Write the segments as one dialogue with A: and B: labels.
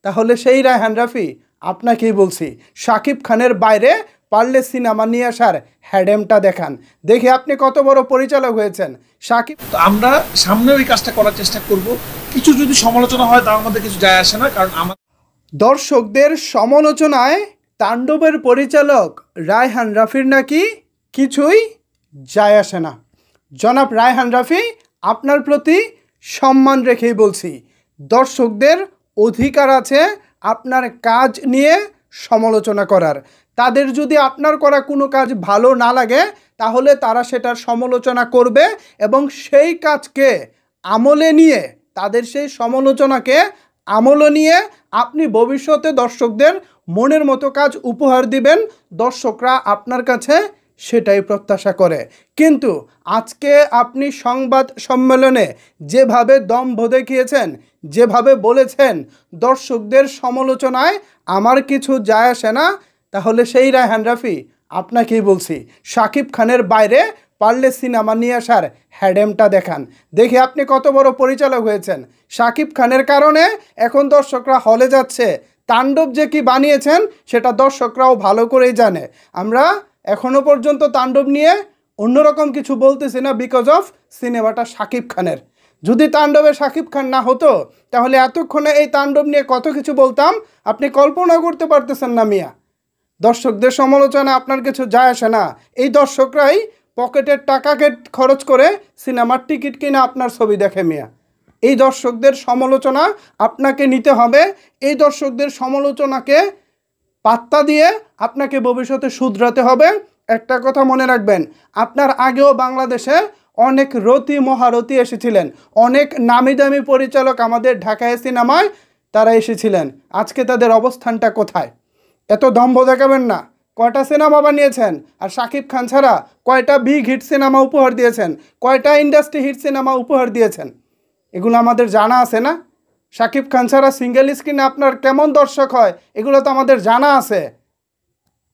A: তাহলে সেই রায়হান রাফি আপনাকেই বলছি, শাকিব খানের বাইরে পারলে সিনেমা নিয়ে আসার হ্যাডেমটা দেখান, দেখে আপনি কত বড় পরিচালক হয়েছেন। শাকিব,
B: আমরা সামনে ওই কাজটা করার চেষ্টা করব। কিছু যদি সমালোচনা হয় তার মধ্যে কিছু যায় আসে না, কারণ আমার
A: দর্শকদের সমালোচনায় তাণ্ডবের পরিচালক রায়হান রাফির নাকি কিছুই যায় আসে না। জনাব রায়হান রাফি, আপনার প্রতি সম্মান রেখেই বলছি, দর্শকদের অধিকার আছে আপনার কাজ নিয়ে সমালোচনা করার। তাদের যদি আপনার করা কোনো কাজ ভালো না লাগে তাহলে তারা সেটার সমালোচনা করবে এবং সেই কাজকে আমলে নিয়ে, তাদের সেই সমালোচনাকে আমলে নিয়ে আপনি ভবিষ্যতে দর্শকদের মনের মতো কাজ উপহার দিবেন। দর্শকরা আপনার কাছে সেটাই প্রত্যাশা করে। কিন্তু আজকে আপনি সংবাদ সম্মেলনে যেভাবে দম্ভ দেখিয়েছেন, যেভাবে বলেছেন দর্শকদের সমালোচনায় আমার কিছু যায় আসে না, তাহলে সেই রায়হান রাফি আপনাকেই বলছি, শাকিব খানের বাইরে পারলে সিনেমা নিয়ে আসার হ্যাডেমটা দেখান, দেখে আপনি কত বড় পরিচালক হয়েছেন। শাকিব খানের কারণে এখন দর্শকরা হলে যাচ্ছে। তাণ্ডব যে কি বানিয়েছেন সেটা দর্শকরাও ভালো করেই জানে। আমরা এখনো পর্যন্ত তাণ্ডব নিয়ে অন্যরকম কিছু বলতেছি না, বিকজ অফ সিনেমাটা শাকিব খানের। যদি তাণ্ডবে শাকিব খান না হতো তাহলে এতক্ষণে এই তাণ্ডব নিয়ে কত কিছু বলতাম, আপনি কল্পনা করতে পারতেছেন না মিয়া। দর্শকদের সমালোচনা আপনার কিছু যায় আসে না। এই দর্শকরাই পকেটের টাকাকে খরচ করে সিনেমার টিকিট কিনে আপনার ছবি দেখে মিয়া। এই দর্শকদের সমালোচনা আপনাকে নিতে হবে। এই দর্শকদের সমালোচনাকে পাত্তা দিয়ে আপনাকে ভবিষ্যতে শুধরাতে হবে। একটা কথা মনে রাখবেন, আপনার আগেও বাংলাদেশে অনেক রতি মহারথী এসেছিলেন, অনেক নামি দামি পরিচালক আমাদের ঢাকায় সিনেমায় তারা এসেছিলেন। আজকে তাদের অবস্থানটা কোথায়? এত দম্ভ দেখাবেন না। কয়টা সিনেমা বানিয়েছেন, আর শাকিব খান ছাড়া কয়টা বিগ হিট সিনেমা উপহার দিয়েছেন, কয়টা ইন্ডাস্ট্রি হিট সিনেমা উপহার দিয়েছেন, এগুলো আমাদের জানা আছে না? শাকিব খান ছাড়া সিঙ্গেল স্ক্রিনে আপনার কেমন দর্শক হয় এগুলো তো আমাদের জানা আছে।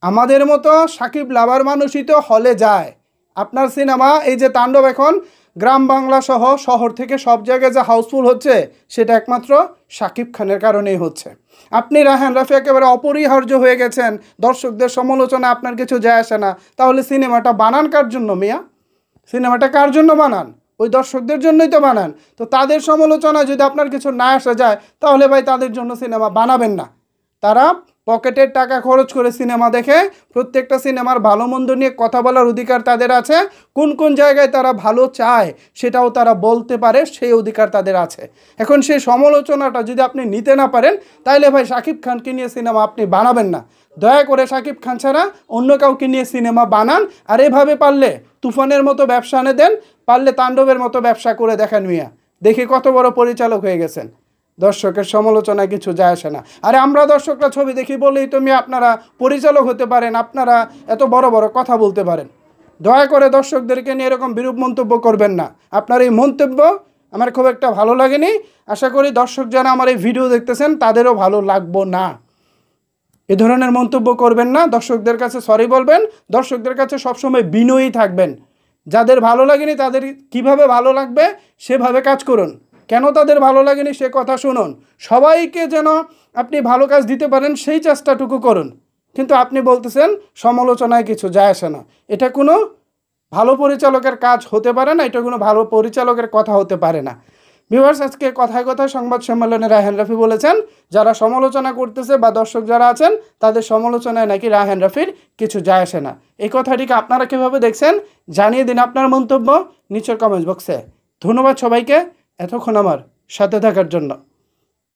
A: আমাদের মতো শাকিব লাভার মানুষই তো হলে যায়। আপনার সিনেমা এই যে তাণ্ডব এখন গ্রাম বাংলা সহ শহর থেকে সব জায়গায় যে হাউসফুল হচ্ছে সেটা একমাত্র শাকিব খানের কারণেই হচ্ছে। আপনি রায়হান রাফি একেবারে অপরিহার্য হয়ে গেছেন, দর্শকদের সমালোচনা আপনার কিছু যায় আসে না। তাহলে সিনেমাটা বানান কার জন্য মিয়া? সিনেমাটা কার জন্য বানান? ওই দর্শকদের জন্যই তো বানান। তো তাদের সমালোচনা যদি আপনার কিছু না আসা যায় তাহলে ভাই তাদের জন্য সিনেমা বানাবেন না। তারা পকেটের টাকা খরচ করে সিনেমা দেখে, প্রত্যেকটা সিনেমার ভালো মন্দ নিয়ে কথা বলার অধিকার তাদের আছে। কোন কোন জায়গায় তারা ভালো চায় সেটাও তারা বলতে পারে, সেই অধিকার তাদের আছে। এখন সেই সমালোচনাটা যদি আপনি নিতে না পারেন তাহলে ভাই শাকিব খানকে নিয়ে সিনেমা আপনি বানাবেন না। দয়া করে শাকিব খান ছাড়া অন্য কাউকে নিয়ে সিনেমা বানান। আর এভাবে পারলে তুফানের মতো ব্যবসা এনে দেন, পারলে তাণ্ডবের মতো ব্যবসা করে দেখেন মিয়া, দেখি কত বড় পরিচালক হয়ে গেছেন। দর্শকের সমালোচনায় কিছু যায় আসে না। আরে আমরা দর্শকরা ছবি দেখি বলেই তুমি আপনারা পরিচালক হতে পারেন, আপনারা এত বড় বড় কথা বলতে পারেন। দয়া করে দর্শকদেরকে নিয়ে এরকম বিরূপ মন্তব্য করবেন না। আপনার এই মন্তব্য আমার খুব একটা ভালো লাগেনি। আশা করি দর্শক যারা আমার এই ভিডিও দেখতেছেন তাদেরও ভালো লাগবো না। এ ধরনের মন্তব্য করবেন না। দর্শকদের কাছে সরি বলবেন, দর্শকদের কাছে সবসময় বিনয়ী থাকবেন। যাদের ভালো লাগেনি তাদের কিভাবে ভালো লাগবে সেভাবে কাজ করুন। কেন তাদের ভালো লাগেনি সে কথা শুনুন। সবাইকে যেন আপনি ভালো কাজ দিতে পারেন সেই চেষ্টাটুকু করুন। কিন্তু আপনি বলতেছেন সমালোচনায় কিছু যায় আসে না। এটা কোনো ভালো পরিচালকের কাজ হতে পারে না, এটা কোনো ভালো পরিচালকের কথা হতে পারে না। ভিউয়ার্স, আজকে কথায় কথায় সংবাদ সম্মেলনে রায়হান রাফি বলেছেন যারা সমালোচনা করতেছে বা দর্শক যারা আছেন তাদের সমালোচনায় নাকি রায়হান রাফির কিছু যায় আসে না। এই কথাটিকে আপনারা কীভাবে দেখছেন জানিয়ে দিন আপনার মন্তব্য নিচের কমেন্ট বক্সে। ধন্যবাদ সবাইকে এতক্ষণ আমার সাথে থাকার জন্য।